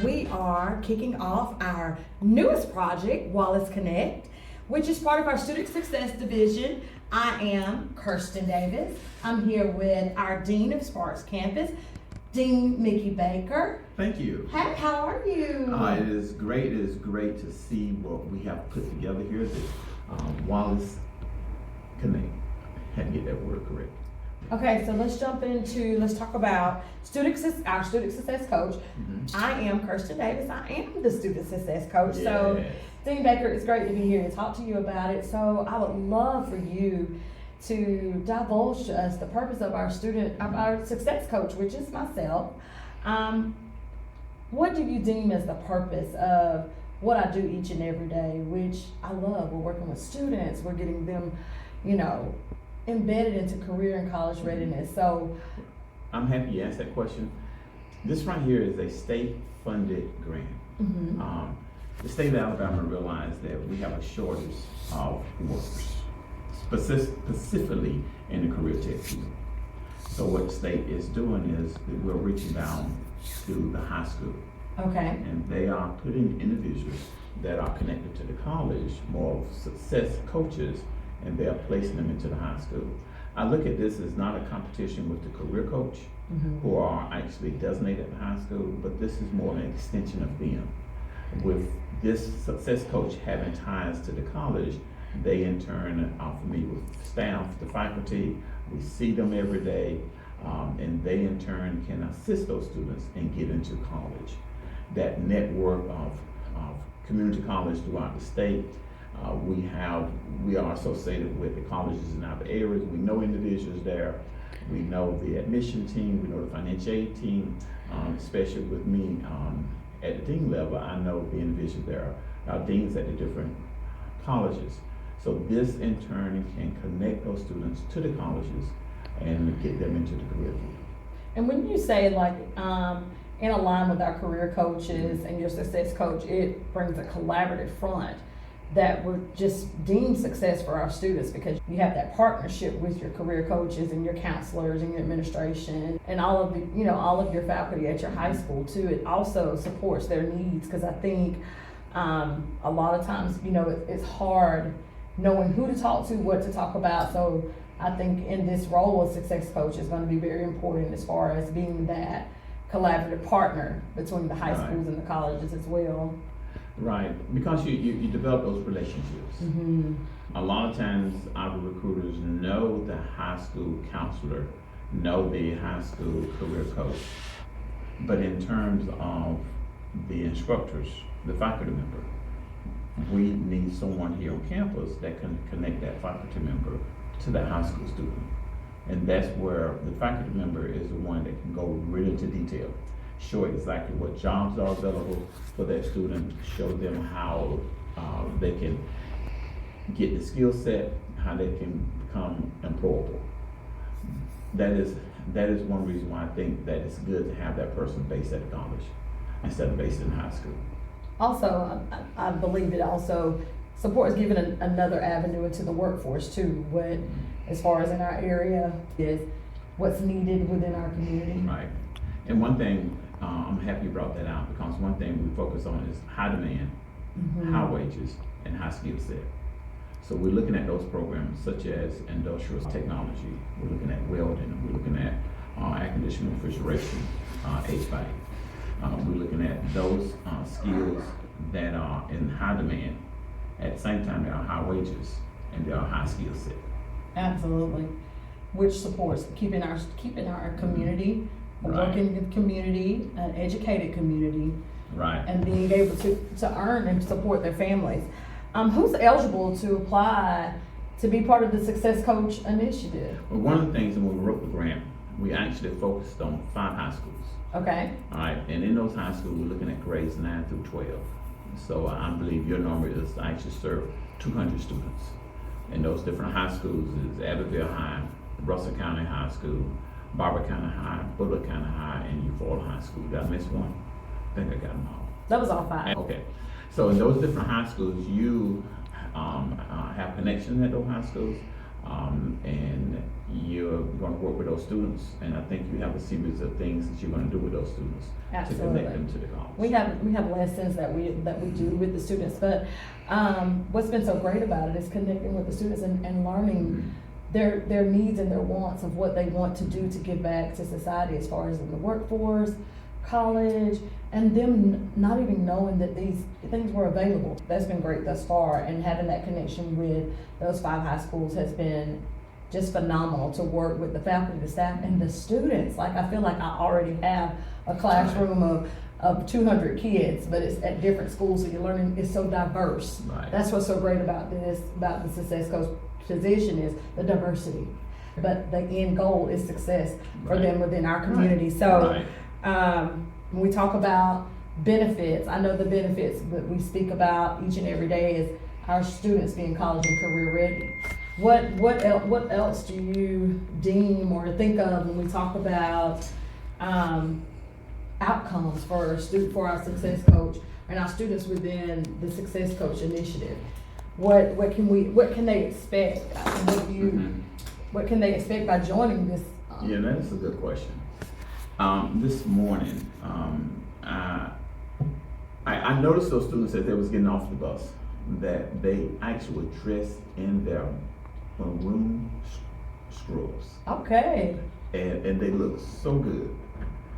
We are kicking off our newest project, Wallace Connect, which is part of our Student Success Division. I am Kirsten Davis. I'm here with our Dean of Sparks Campus, Dean Mickey Baker. Thank you. Hey, how are you? It is great. It is great to see what we have put together here. The Wallace Connect. Had to get that word correct. Okay, so let's talk about our student success coach. Mm-hmm. I am Kirsten Davis. I am the student success coach. Yes. So, Dean Baker, it's great to be here to talk to you about it. So, I would love for you to divulge to us the purpose of our success coach, which is myself. What do you deem as the purpose of what I do each and every day, which I love? We're working with students. We're getting them, embedded into career and college readiness. So I'm happy you asked that question. This right here is a state-funded grant. Mm-hmm. The state of Alabama realized that we have a shortage of workers, specifically in the career tech field. So what the state is doing is that we're reaching down to the high school. Okay. And they are putting individuals that are connected to the college, more success coaches, and they are placing them into the high school. I look at this as not a competition with the career coach, mm-hmm. who are actually designated at the high school, but this is more an extension of them. With this success coach having ties to the college, they in turn are familiar with staff, the faculty. We see them every day, and they in turn can assist those students and get into college. That network of community college throughout the state. We are associated with the colleges in our areas. We know individuals there. We know the admission team. We know the financial aid team. Especially with me at the dean level, I know the individuals there. Our deans at the different colleges. So this in turn can connect those students to the colleges and get them into the career field. And when you say in line with our career coaches and your success coach, it brings a collaborative front that would just deem success for our students, because you have that partnership with your career coaches and your counselors and your administration and all of your faculty at your high school too. It also supports their needs, because I think a lot of times it's hard knowing who to talk to, what to talk about. So I think in this role of success coach is going to be very important as far as being that collaborative partner between the high schools and the colleges as well. Right, because you develop those relationships. Mm-hmm. A lot of times our recruiters know the high school counselor, know the high school career coach, but in terms of the instructors, the faculty member, we need someone here on campus that can connect that faculty member to that high school student. And that's where the faculty member is the one that can go really into detail, show exactly what jobs are available for that student, show them how they can get the skill set, how they can become employable. That is one reason why I think that it's good to have that person based at a college instead of based in high school. Also, I believe it also supports giving another avenue into the workforce too. What, as far as in our area, is what's needed within our community. Right. And one thing, I'm happy you brought that out, because one thing we focus on is high demand, mm-hmm. high wages, and high skill set. So we're looking at those programs such as industrial technology, we're looking at welding, we're looking at air conditioning, refrigeration, HVAC. We're looking at those skills that are in high demand. At the same time, there are high wages and there are high skill set. Absolutely, which supports keeping our community, a working community, an educated community, right, and being able to earn and support their families. Who's eligible to apply to be part of the Success Coach initiative? Well, one of the things when we wrote the grant, we actually focused on 5 high schools. Okay. All right, and in those high schools, we're looking at grades 9 through 12. So I believe your number is to actually serve 200 students. And those different high schools is Abbeville High, Russell County High School, Barber County High, Bullock County High, and Eufaula High School. Did I miss one? I think I got them all. That was all 5. Okay. So in those different high schools, you have connections at those high schools. and you're going to work with those students, and I think you have a series of things that you're going to do with those students to connect them to the college. We have lessons that we do with the students, but what's been so great about it is connecting with the students and learning their needs and their wants of what they want to do to give back to society as far as in the workforce, college, and them not even knowing that these things were available. That's been great thus far, and having that connection with those 5 high schools has been just phenomenal to work with the faculty, the staff, and the students. Like, I feel like I already have a classroom of 200 kids, but it's at different schools, so you're learning, it's so diverse. Right. That's what's so great about about the Success Coach position is the diversity. But the end goal is success for them within our community. So when we talk about benefits, I know the benefits that we speak about each and every day is our students being college and career ready. What else do you deem or think of when we talk about outcomes for our Success Coach and our students within the Success Coach initiative? What can they expect? What can they expect by joining this? Yeah, that's a good question. This morning, I noticed those students as they was getting off the bus that they actually were dressed in their maroon scrubs. Okay. And they looked so good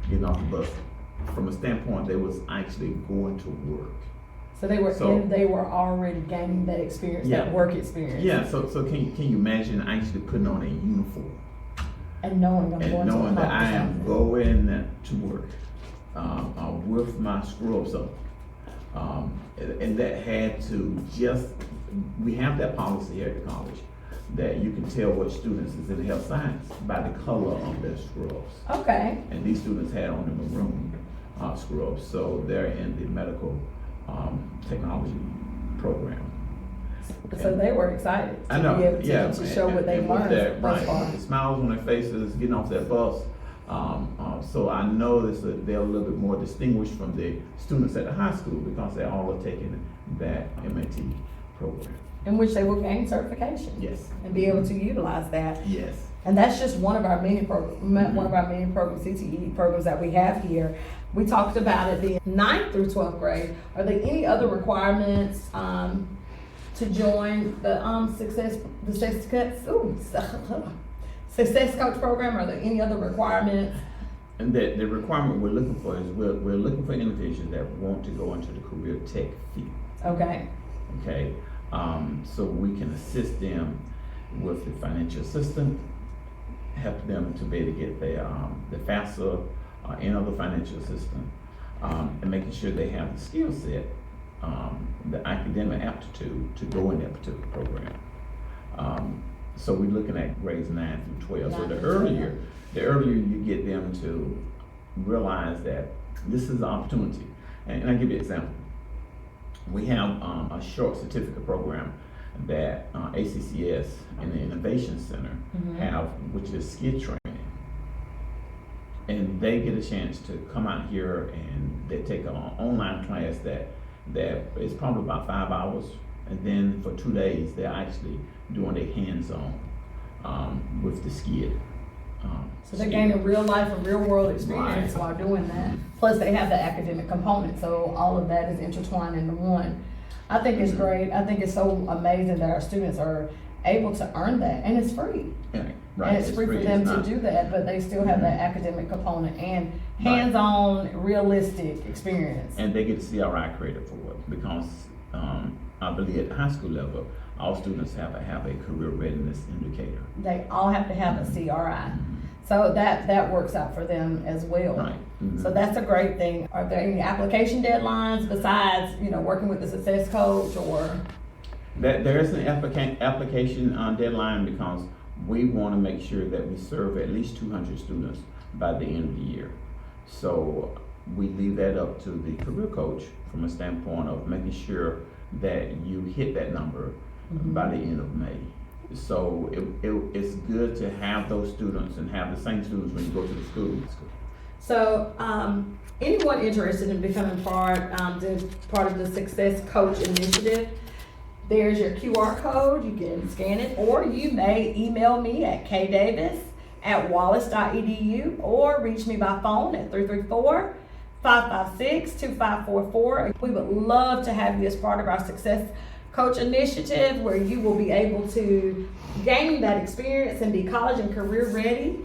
getting off the bus. From a standpoint, they was actually going to work. So they were already gaining that experience, that work experience. Yeah. So can you imagine actually putting on a uniform and knowing that I am going to work with my scrubs up, and that had to we have that policy here at the college that you can tell what students is in health science by the color of their scrubs. Okay. And these students had on the maroon scrubs, so they're in the medical technology program. So they were excited to be able to show what they learned thus far. With the smiles on their faces, getting off that bus. So I know they're a little bit more distinguished from the students at the high school because they all are taking that MAT program. In which they will gain certification. Yes. And be able to utilize that. Yes. And that's just one of our many programs, CTE programs that we have here. We talked about it being 9th through 12th grade. Are there any other requirements to join the Success Coach program? Are there any other requirements? And the requirement we're looking for is we're looking for individuals that want to go into the career tech field. Okay. Okay. So we can assist them with the financial assistance, help them to be able to get the FAFSA and other financial assistance, and making sure they have the skill set, the academic aptitude to go in that particular program. So we're looking at grades 9 through 12. So the earlier you get them to realize that this is an opportunity. And I'll give you an example. We have a short certificate program that ACCS and the Innovation Center have, which is skid training. And they get a chance to come out here and they take an online class that is probably about 5 hours. And then for 2 days, they're actually doing their hands-on with the skid. So they're gaining real life and real world experience while doing that. Plus they have the academic component, so all of that is intertwined into one. I think it's great. I think it's so amazing that our students are able to earn that, and it's free. Yeah, and it's free for them to do that, but they still have that academic component and hands-on, realistic experience. And they get CRI credit for it because I believe at the high school level, all students have a career readiness indicator. They all have to have a CRI. So that works out for them as well. Right. So that's a great thing. Are there any application deadlines besides, working with the Success Coach or? There is an application deadline because we want to make sure that we serve at least 200 students by the end of the year. So we leave that up to the career coach from a standpoint of making sure that you hit that number by the end of May. So it's good to have those students and have the same students when you go to the school. So anyone interested in becoming part of the Success Coach initiative, There's your QR code. You can scan it, or you may email me at kdavis@wallace.edu, or reach me by phone at 334-556-2544. We would love to have you as part of our Success Coach initiative, where you will be able to gain that experience and be college and career ready,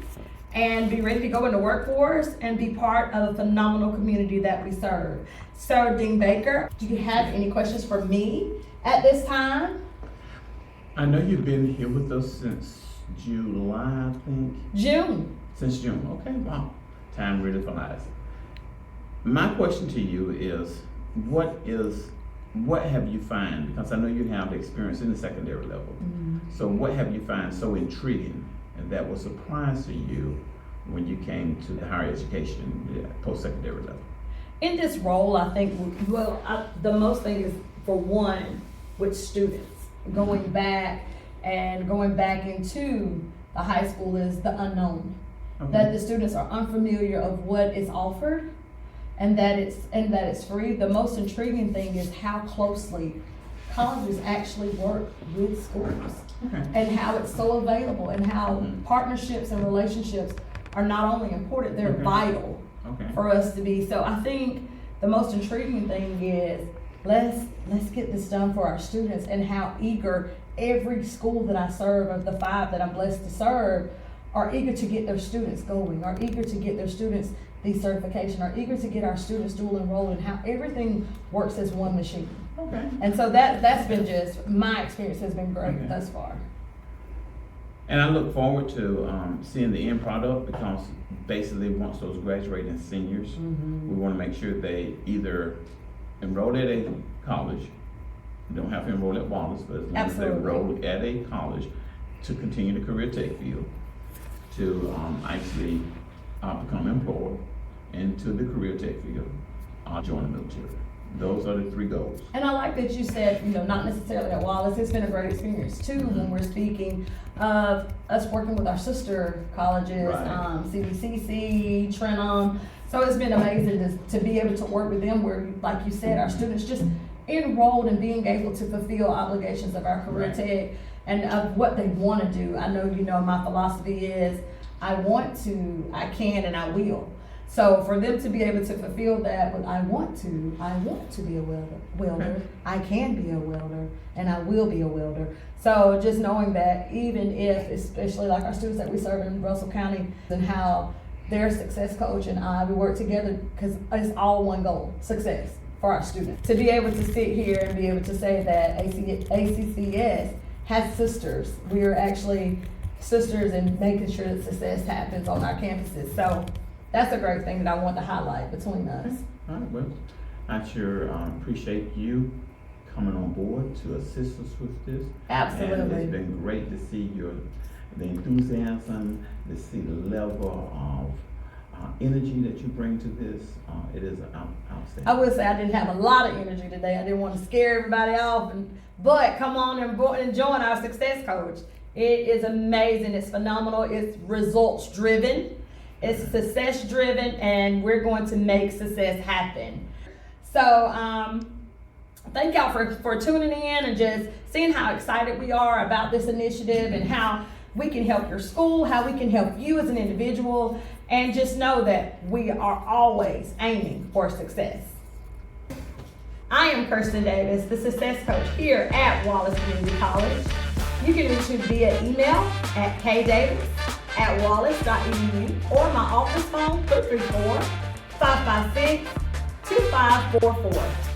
and be ready to go into workforce and be part of a phenomenal community that we serve. So, Dean Baker, do you have any questions for me at this time? I know you've been here with us since July, I think. June. Since June, okay, wow. Time really flies. My question to you is, what have you found? Because I know you have experience in the secondary level. Mm-hmm. So what have you found so intriguing and that was a surprise to you when you came to the higher education, post-secondary level? In this role, I think, the most thing is, for one, with students, going back into the high school is the unknown. Okay. That the students are unfamiliar of what is offered, and that it's free. The most intriguing thing is how closely colleges actually work with schools, Okay. and how it's so available, and how partnerships and relationships are not only important, they're Okay. vital Okay. for us to be. So I think the most intriguing thing is, let's get this done for our students, and how eager every school that I serve, of the 5 that I'm blessed to serve, are eager to get their students going, are eager to get their students the certification, are eager to get our students dual enrolled, and how everything works as one machine. Okay. And so that's been just, my experience has been great Okay. thus far. And I look forward to seeing the end product, because basically once those graduating seniors, we want to make sure they either enroll at a college, don't have to enroll at Wallace, but as long as they Absolutely. enroll at a college to continue the career tech field, to actually become employed into the career tech field, join the military. Those are the 3 goals. And I like that you said, not necessarily at Wallace. It's been a great experience too, when we're speaking of us working with our sister colleges, Right. CBCC, Trenum. So it's been amazing to be able to work with them, where, like you said, our students just enrolled and being able to fulfill obligations of our career Right. tech and of what they want to do. I know, my philosophy is, I want to, I can, and I will. So for them to be able to fulfill that, with I want to be a welder, Okay. I can be a welder, and I will be a welder. So just knowing that, even if, especially like our students that we serve in Russell County, and how their success coach and I, we work together, because it's all one goal, success for our students. To be able to sit here and be able to say that ACCS has sisters. We are actually sisters in making sure that success happens on our campuses. So that's a great thing that I want to highlight between us. All right, well, I sure appreciate you coming on board to assist us with this. And Absolutely. it's been great to see the enthusiasm, to see the level of energy that you bring to this. It is outstanding. I would say I didn't have a lot of energy today. I didn't want to scare everybody off, but come on and join our success coach. It is amazing. It's phenomenal. It's results driven. It's success driven, and we're going to make success happen. So thank y'all for tuning in and just seeing how excited we are about this initiative, and how we can help your school, how we can help you as an individual, and just know that we are always aiming for success. I am Kirsten Davis, the success coach here at Wallace Community College. You can reach me via email at kdavis@wallace.edu, or my office phone, 334-556-2544.